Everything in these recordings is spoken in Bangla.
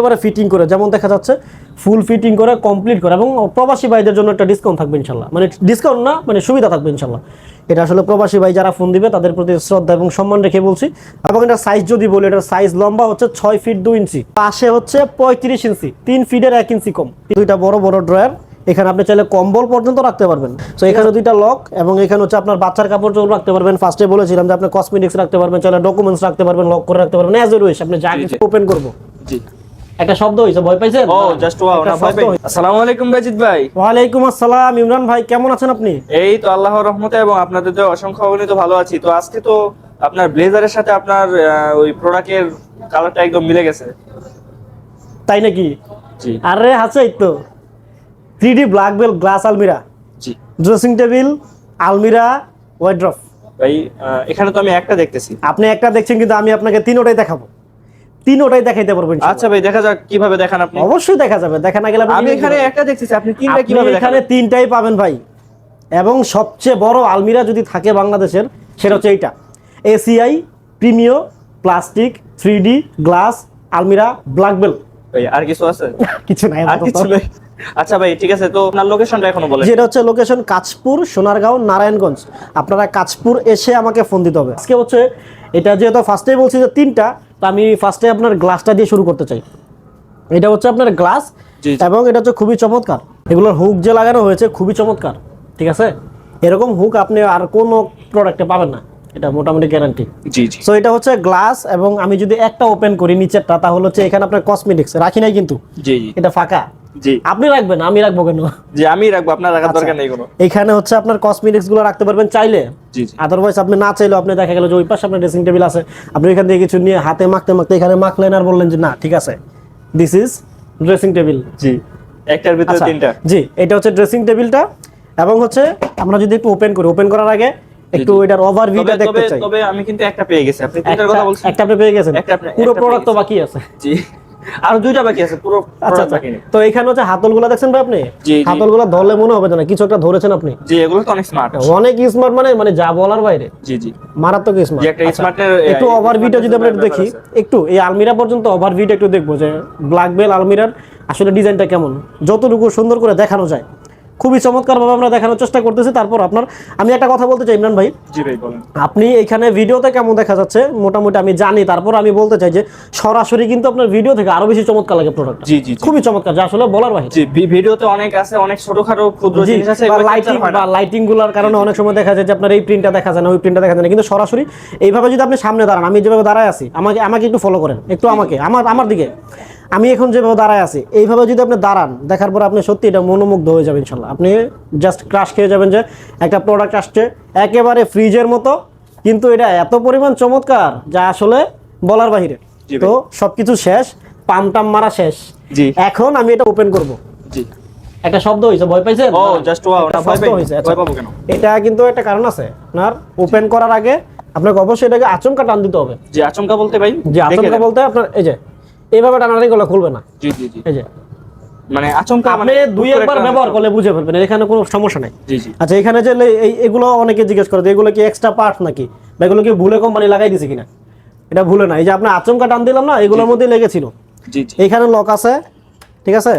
এবারে ফিটিং করে যেমন দেখা যাচ্ছে ফুল ফিটিং করে কমপ্লিট করে এবং প্রবাসী ভাইদের জন্য একটা ডিসকাউন্ট থাকবে ইনশাল্লাহ, মানে ডিসকাউন্ট না মানে সুবিধা থাকবে ইনশাল্লাহ। এটা আসলে প্রবাসী ভাই যারা ফোন দিবে তাদের প্রতি শ্রদ্ধা এবং সম্মান রেখে বলছি। এবং এটা সাইজ যদি বলি, এটার সাইজ লম্বা হচ্ছে 6 ফিট 2 ইঞ্চি, পাশে হচ্ছে 35 ইঞ্চি, 3 ফিটের 1 ইঞ্চি কম, দুইটা বড় বড় ড্রয়ার। এখানে আপনি চাইলে কম্বল পর্যন্ত রাখতে পারবেন। তো এখানে দুইটা লক এবং এখানে হচ্ছে আপনার বাচ্চার কাপড় চোপড় রাখতে পারবেন। ফার্স্টে বলেছিলাম যে আপনি কসমেটিক্স রাখতে পারবেন, চাইলে ডকুমেন্টস রাখতে পারবেন, লক করে রাখতে পারবেন, অ্যাজ এ উইশ। আপনি যা কিছু ওপেন করবো। জি, একটা শব্দ হইছে, ভয় পাইছেন? ও জাস্ট ওয়াও, না ভয় পাই। আসসালামু আলাইকুম বাজিদ ভাই। ওয়ালাইকুম আসসালাম ইমরান ভাই, কেমন আছেন আপনি? এই তো আল্লাহর রহমতে এবং আপনাদের তো অসংখ্য অগণিত ভালো আছি। তো আজকে তো আপনার ব্লেজারের সাথে আপনার ওই প্রোডাক্টের কালারটা একদম মিলে গেছে। তাই নাকি? জি আরে আছে তো 3D ব্ল্যাক বেল গ্লাস আলমিরা, জি ড্রেসিং টেবিল, আলমিরা, ওয়ার্ড্রপ। ভাই, এখানে তো আমি একটা দেখতেছি। আপনি একটা দেখছেন কিন্তু আমি আপনাকে তিনোটাই দেখাবো, তিনোটাই দেখাইতে পারবো ইনশাআল্লাহ। আচ্ছা ভাই, দেখা যাক কিভাবে দেখান আপনি। অবশ্যই দেখা যাবে, দেখা না গেলে আমি এখানে একটা দেখতেছি, আপনি তিনটা কিভাবে দেখান? এখানে তিনটাই পাবেন ভাই। এবং সবচেয়ে বড় আলমিরা যদি থাকে বাংলাদেশের, সেটা হচ্ছে এইটা, ACI premio plastic 3D glass আলমিরা ব্ল্যাক বেল। ভাই আর কিছু আছে? কিছু নাই আর কিছু নেই। আচ্ছা ভাই ঠিক আছে, তো আপনার লোকেশনটা এখনো বলেন। যেটা হচ্ছে লোকেশন কাঁচপুর, সোনারগাঁও, নারায়ণগঞ্জ। আপনারা কাঁচপুর এসে আমাকে ফোন দিতে হবে। আজকে হচ্ছে এটা যেহেতু ফার্স্টেই বলছি যে তিনটা, তো আমি ফার্স্টে আপনার গ্লাসটা দিয়ে শুরু করতে চাই। এটা হচ্ছে আপনার গ্লাস এবং এটা হচ্ছে খুবই চমৎকার। এগুলোর হুক যে লাগানো হয়েছে খুবই চমৎকার, ঠিক আছে? এরকম হুক আপনি আর কোনো প্রোডাক্টে পাবেন না, এটা মোটামুটি গ্যারান্টি। জি জি। সো এটা হচ্ছে গ্লাস এবং আমি যদি একটা ওপেন করি নিচেরটা, তাহলে হচ্ছে এখানে আপনার কসমেটিক্স রাখি নাই কিন্তু, জি জি। এটা ফাঁকা। জি আপনি রাখবেন, আমি রাখবো কেন? জি, আমি রাখবো, আপনার রাখার দরকার নেই কোনো। এখানে হচ্ছে আপনার কসমেটিক্স গুলো রাখতে পারবেন চাইলে। জি জি। আদারওয়াইজ আপনি না চাইলেও আপনি দেখা গেল যে ওই পাশে আপনার ড্রেসিং টেবিল আছে, আপনি এখান থেকে কিছু নিয়ে হাতে মাখতে মাখতে এখানে মাখলেন আর বললেন যে না ঠিক আছে, দিস ইজ ড্রেসিং টেবিল। জি, একটার ভিতরে তিনটা। জি, এটা হচ্ছে ড্রেসিং টেবিলটা। এবং হচ্ছে আমরা যদি একটু ওপেন করি, ওপেন করার আগে একটু এটার ওভারভিউটা দেখতে চাই। তবে আমি কিন্তু একটা পেয়ে গেছি, আপনি তিনটার কথা বলছেন। একটা আপনি পেয়ে গেছেন, পুরো একটা প্রোডাক্ট তো পেয়ে বাকি আছে। জি, আর দুইটা বাকি আছে, পুরো আচ্ছা প্রোডাক্ট আচ্ছা, বাকি নেই। তো এখানে হচ্ছে হাতলগুলো দেখছেন ভাই আপনি? জি, জি। হাতলগুলো ধরলে মনে হবে না কিছু একটা ধরেছেন আপনি। জি, এগুলো তো অনেক স্মার্ট। অনেক স্মার্ট, মানে যা বলার বাইরে, জি জি। মারাত্মক স্মার্ট। যে একটা স্মার্টের একটু ওভারভিউটা যদি আমরা একটু দেখি, একটু এই আলমিরা পর্যন্ত ওভারভিউটা একটু দেখবো যে ব্ল্যাক বেল আলমিরার আসলে ডিজাইনটা কেমন, যতটুকু সুন্দর করে দেখানো যায় খুবই চমৎকার ভাবে আমরা দেখানোর চেষ্টা করতেছি। তারপর আপনার আমি একটা কথা বলতে চাই ইমরান ভাই। জি ভাই বলেন। আপনি এখানে ভিডিওতে কেমন দেখা যাচ্ছে মোটামুটি আমি জানি, তারপর আমি বলতে চাই যে সরাসরি কিন্তু আপনার ভিডিও থেকে আরো বেশি চমৎকার লাগে প্রোডাক্ট। জি জি। খুবই চমৎকার, যা আসলে বলার বাইরে। জি, ভিডিওতে অনেক আছে, অনেক ছোটখাটো ক্ষুদ্র জিনিস আছে, লাইটিং গুলার কারণে অনেক সময় দেখা যায় যে আপনার এই প্রিন্টটা দেখা যায় না, ওই প্রিন্টটা দেখা যায় না, কিন্তু সরাসরি এইভাবে যদি আপনি সামনে দাঁড়ান, আমি যেভাবে দাঁড়ায় আছি, আমাকে একটু ফলো করেন, একটু আমাকে আমার দিকে, আমি এখন যেভাবে দাঁড়ায় আছি এইভাবে যদি আপনি দাঁড়ান, দেখার পর আপনি সত্যি এটা মনোমুগ্ধ হয়ে যাবেন ইনশাল্লাহ। আপনি জাস্ট ক্রাশ খেয়ে যাবেন যে একটা প্রোডাক্ট আসছে একেবারে ফ্রিজের মতো, কিন্তু এটা এত পরিমাণ চমৎকার যা আসলে বলার বাহিরে। তো সবকিছু শেষ, পাম মারা শেষ। জি, এখন আমি এটা ওপেন করব। জি। একটা শব্দ হইছে, ভয় পাইছেন? ও জাস্ট ওয়াও, না ভয় পাই। ভয় পাবো কেন? এটা কিন্তু একটা কারণ আছে, আপনার ওপেন করার আগে আপনাকে অবশ্যই এটাকে আচমকা টান দিতে হবে। জি, আচমকা বলতে ভাই? যে আচমকা বলতে আপনার এই যে এইভাবে টানাটানি করলে খুলবে না। জি জি জি। এই যে মানে আচমকা, আপনি দুই একবার ব্যবহার করলে বুঝে ফেলবেন, এখানে কোনো সমস্যা নাই। জি জি। আচ্ছা, এখানে যে এগুলো অনেকে জিজ্ঞেস করে যে এগুলো কি এক্সট্রা পার্ট নাকি, বা এগুলো কি ভুলে কোম্পানি লাগাই দিছে কিনা? এটা ভুলে না, এই যে আপনি আচমকা টান দিলাম না, এগুলোর মধ্যে লেগেছিল। জি জি। এইখানে লক আছে, ঠিক আছে?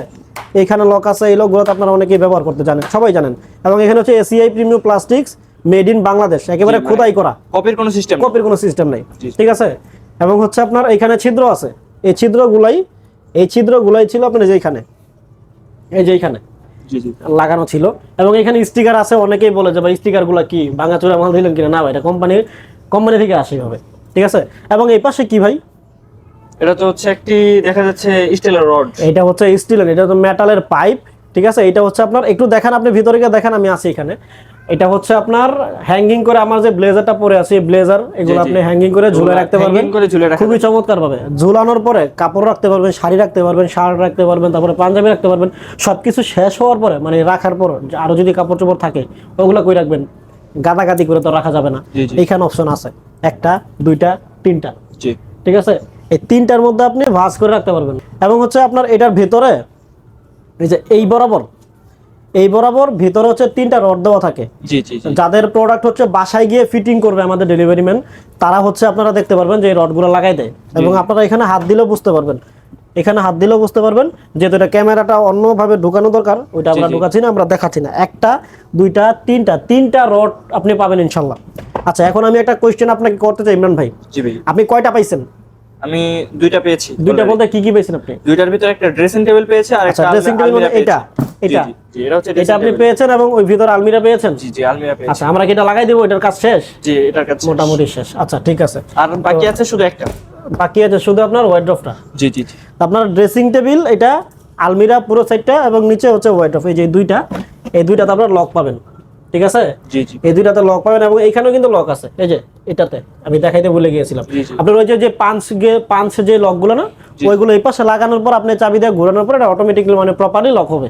এইখানে লক আছে, এই লকগুলো তো আপনারা অনেকেই ব্যবহার করতে জানেন, সবাই জানেন। এবং এখানে হচ্ছে ACI premium plastics, made in Bangladesh, একেবারে খোদাই করা, কপির কোনো সিস্টেম নেই, ঠিক আছে? এবং হচ্ছে আপনার এখানে ছিদ্র আছে, এই ছিদ্রগুলাই ছিল আপনার এইখানে, এই যে এইখানে জি জি লাগানো ছিল। এবং এখানে স্টিকার আছে, অনেকেই বলে যে ভাই স্টিকারগুলো কি ভাঙাচোরা মাল দিলেন কিনা? না ভাই, এটা কোম্পানি থেকে আসে হবে, ঠিক আছে? এবং এই পাশে কি ভাই? এটা তো হচ্ছে একটি দেখা যাচ্ছে স্টিলের রড। এটা হচ্ছে স্টিলের, এটা তো মেটালের পাইপ, ঠিক আছে? এটা হচ্ছে আপনার একটু দেখেন, আপনি ভিতরে গিয়ে দেখেন, আমি আছি এখানে। এটা হচ্ছে আপনার হ্যাঙ্গিং করে, আমার যে ব্লেজারটা পরে আছে ব্লেজার, এগুলো আপনি হ্যাঙ্গিং করে ঝুলে রাখতে পারবেন, খুবই চমৎকার ভাবে। ঝুলানোর পরে কাপড় রাখতে পারবেন, শাড়ি রাখতে পারবেন, শার্ট রাখতে পারবেন, তারপরে পাঞ্জাবি রাখতে পারবেন। সবকিছু শেষ হওয়ার পরে, মানে রাখার পর আরো যদি কাপড় চোপড় থাকে ওগুলো কই রাখবেন, গাদাগাদি করে তো রাখা যাবে না। এইখানে অপশন আছে একটা, দুইটা, তিনটা, ঠিক আছে? এই তিনটার মধ্যে আপনি ভাঁজ করে রাখতে পারবেন। এবং হচ্ছে আপনার এটার ভেতরে এই যে এই বরাবর ভিতরে হচ্ছে তিনটা রড দেওয়া থাকে। যাদের প্রোডাক্ট হচ্ছে বাসায় গিয়ে ফিটিং করবে আমাদের ডেলিভারি ম্যান, তারা হচ্ছে আপনারা দেখতে পারবেন যে এই রডগুলো লাগাই দেয়, এবং আপনারা এখানে হাত দিলেও বুঝতে পারবেন এখানে হাত দিলেও বুঝতে পারবেন, যেহেতু এটা ক্যামেরাটা অন্যভাবে ঢুকানো দরকার, ওইটা আমরা ঢুকাচ্ছি না, আমরা দেখাচ্ছি না। একটা, দুইটা, তিনটা রড আপনি পাবেন ইনশাল্লাহ। আচ্ছা, এখন আমি একটা কোয়েশ্চেন আপনাকে করতে চাই ইমরান ভাই। জি ভাই। আপনি কয়টা পাইছেন? আমি 2টা পেয়েছি। 2টা বলতে কি কি পেয়েছেন আপনি? 2টার ভিতরে একটা ড্রেসিং টেবিল পেয়েছি আর একটা ড্রেসিং টেবিল মানে এটা এটা জি এটা হচ্ছে এটা আপনি পেয়েছেন এবং ওই ভিতরে আলমিরা পেয়েছেন। জি জি আলমিরা পেয়েছি। আচ্ছা, আমরা কি এটা লাগাই দেব? এটার কাজ শেষ? জি এটার কাজ মোটামুটি শেষ। আচ্ছা ঠিক আছে, আর বাকি আছে শুধু একটা। বাকি আছে শুধু আপনার ওয়ার্ডরোবটা। জি জি জি। আপনার ড্রেসিং টেবিল, এটা আলমিরা পুরো সাইডটা, এবং নিচে হচ্ছে ওয়ার্ডরোব। এই যে এই দুইটাতে আপনার লক পাবেন, ঠিক আছে? জি জি। এই দুইটাতে লক পাবেন এবং এইখানেও কিন্তু লক আছে। এই যে এটাতে আমি দেখাইতে ভুলে গিয়েছিলাম। আপনার ওই যে পাঁচ যে লকগুলো না, ওইগুলো এই পাশে লাগানোর পর আপনি চাবি দিয়ে ঘোরানোর পর এটা অটোমেটিক্যালি মানে প্রপারলি লক হবে,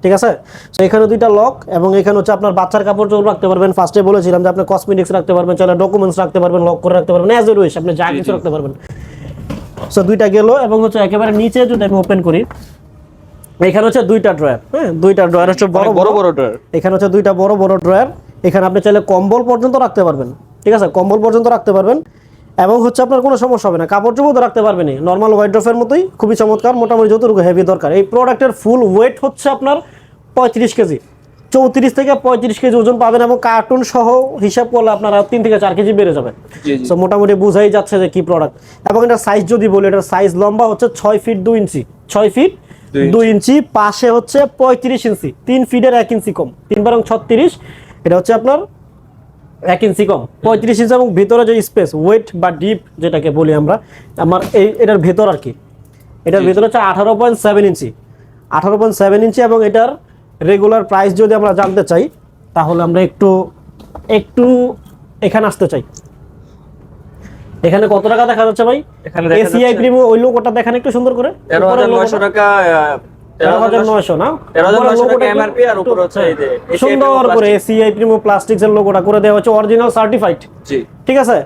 ঠিক আছে? তো এখানে 2টা লক, এবং এখানে হচ্ছে আপনার বাচ্চার কাপড় চোপড় রাখতে পারবেন। ফার্স্টে বলেছিলাম যে আপনি কসমেটিক্স রাখতে পারবেন, চাইলে ডকুমেন্টস রাখতে পারবেন, লক করে রাখতে পারবেন, অ্যাজ এ উইশ আপনি যা কিছু রাখতে পারবেন। সো 2টা গেল, এবং হচ্ছে একেবারে নিচে যদি আমি ওপেন করি, এখানে হচ্ছে 2টা ড্রয়ার। হ্যাঁ, 2টা ড্রয়ার হচ্ছে বড় বড় ড্রয়ার। এখানে হচ্ছে 2টা বড় বড় ড্রয়ার। এখানে আপনি চাইলে কম্বল পর্যন্ত রাখতে পারবেন, ঠিক আছে? কম্বল পর্যন্ত রাখতে পারবেন, এবং হচ্ছে আপনার কোনো সমস্যা হবে না। কাপড় চোপড় তো রাখতে পারবেন, নর্মাল ওয়ার্ডরোবের মতোই, খুবই চমৎকার। মোটামুটি যতটুকু হেভি দরকার। এই প্রোডাক্টের ফুল ওয়েট হচ্ছে আপনার 35 কেজি, 34 থেকে 35 কেজি ওজন পাবেন, এবং কার্টুন সহ হিসাব করলে আপনার 3 থেকে 4 কেজি বেড়ে যাবে। সো মোটামুটি বোঝাই যাচ্ছে যে কি প্রোডাক্ট। এবং এটার সাইজ যদি বলি, এটার সাইজ লম্বা হচ্ছে 6 ফিট 2 ইঞ্চি, 6 ফিট 2 ইঞ্চি, পাশে হচ্ছে 35 ইঞ্চি, 3 ফিটের 1 ইঞ্চি কম, 3 বারং 36, এটা হচ্ছে আপনার 1 ইঞ্চি কম, 35 ইঞ্চি। এবং ভিতরে যে স্পেস, ওয়েট বা ডিপ যেটাকে বলি আমরা, আমার এটার ভেতর আর কি, এটার ভেতর হচ্ছে 18.7 ইঞ্চি, 18.7 ইঞ্চি। এবং এটার রেগুলার প্রাইস যদি আমরা জানতে চাই, তাহলে আমরা একটু এখানে আসতে চাই। এখানে কত টাকা দেখা যাচ্ছে ভাই? এখানে এসিআই প্রিমো ওই লোগোটা দেখেন একটু সুন্দর করে। 13,900 টাকা, 13,900 না? 13,900 টাকা এমআরপি, আর উপরে হচ্ছে এই যে সুন্দর করে এসিআই প্রিমো প্লাস্টিক্স এর লোগোটা করে দেওয়া হচ্ছে, অরিজিনাল সার্টিফাইড। জি, ঠিক আছে।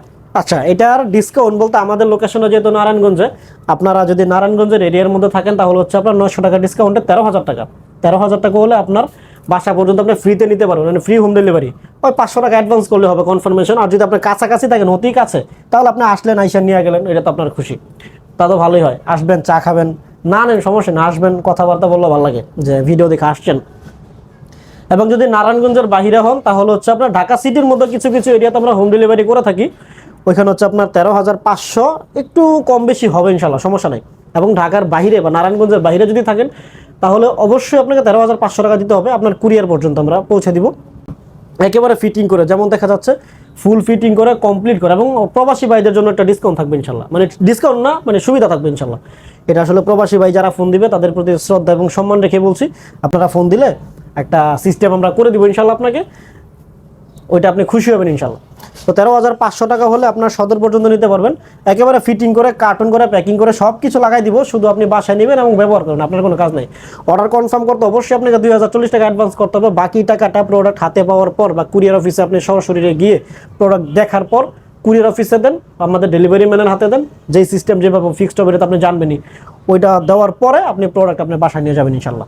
আচ্ছা, এটার ডিসকাউন্ট বলতে আমাদের লোকেশনে যেহেতু নারায়ণগঞ্জে, আপনারা যদি নারায়ণগঞ্জের এরিয়ার মধ্যে থাকেন, তাহলে হচ্ছে আপনার 900 টাকা ডিসকাউন্টে 13,000 টাকা। 13,000 টাকা হলে আপনার বাসা পর্যন্ত আপনি ফ্রিতে নিতে পারবেন, মানে ফ্রি হোম ডেলিভারি। ওই 500 টাকা অ্যাডভান্স করলে হবে কনফার্মেশন। আর যদি আপনার কাছাকাছি থাকেন, অতি কাছে, তাহলে আপনি আসলেন, আইসা নিয়ে গেলেন, এটা তো আপনার খুশি, তা তো ভালোই হয়। আসবেন, চা খাবেন, না নেন সমস্যা না, আসবেন, কথাবার্তা বললে ভালো লাগে যে ভিডিও দেখে আসছেন। এবং যদি নারায়ণগঞ্জের বাইরে হন, তাহলে হচ্ছে আপনার ঢাকা সিটির মধ্যে কিছু কিছু এরিয়াতে আমরা হোম ডেলিভারি করে থাকি। ওইখানে হচ্ছে আপনার 13,500, একটু কম বেশি হবে ইনশাল্লাহ, সমস্যা নাই। এবং ঢাকার বাইরে বা নারায়ণগঞ্জের বাইরে যদি থাকেন, তাহলে অবশ্যই আপনাকে 13,500 টাকা দিতে হবে। আপনার কুরিয়ার পর্যন্ত আমরা পৌঁছে দিব, একেবারে ফিটিং করে, যেমন দেখা যাচ্ছে ফুল ফিটিং করে কমপ্লিট করে। এবং প্রবাসী ভাইদের জন্য একটা ডিসকাউন্ট থাকবে ইনশাল্লাহ, মানে ডিসকাউন্ট না, মানে সুবিধা থাকবে ইনশাল্লাহ। এটা আসলে প্রবাসী ভাই যারা ফোন দিবে, তাদের প্রতি শ্রদ্ধা এবং সম্মান রেখে বলছি, আপনারা ফোন দিলে একটা সিস্টেম আমরা করে দিব ইনশাল্লাহ আপনাকে, ওইটা আপনি খুশি হবেন ইনশাল্লাহ। তো 13,500 টাকা হলে আপনার সদর পর্যন্ত নিতে পারবেন, একেবারে ফিটিং করে, কার্টুন করে, প্যাকিং করে সব কিছু লাগাই দিব। শুধু আপনি বাসায় নেবেন এবং ব্যবহার করবেন, আপনার কোনো কাজ নেই। অর্ডার কনফার্ম করতে অবশ্যই আপনাকে 2,040 টাকা অ্যাডভান্স করতে হবে। বাকি টাকাটা প্রোডাক্ট হাতে পাওয়ার পর বা কুরিয়ার অফিসে আপনি সরাসরি গিয়ে প্রোডাক্ট দেখার পর কুরিয়ার অফিসে দেন, আমাদের ডেলিভারি ম্যানের হাতে দেন। যেই সিস্টেম যেভাবে ফিক্সড হবে, এটা আপনি জানবেনই। ওইটা দেওয়ার পরে আপনি প্রোডাক্ট আপনি বাসায় নিয়ে যাবেন ইনশাল্লাহ।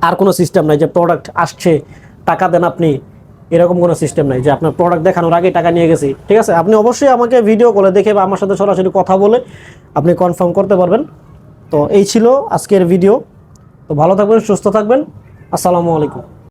আর কোনো সিস্টেম নাই যে প্রোডাক্ট আসছে টাকা দেন আপনি, এরকম কোনো সিস্টেম নাই যে আপনার প্রোডাক্ট দেখানোর আগে টাকা নিয়ে গেছি। ঠিক আছে, আপনি অবশ্যই আমাকে ভিডিও কলে দেখে বা আমার সাথে সরাসরি কথা বলে আপনি কনফার্ম করতে পারবেন। তো এই ছিল আজকের ভিডিও। তো ভালো থাকবেন, সুস্থ থাকবেন, আসসালামু আলাইকুম।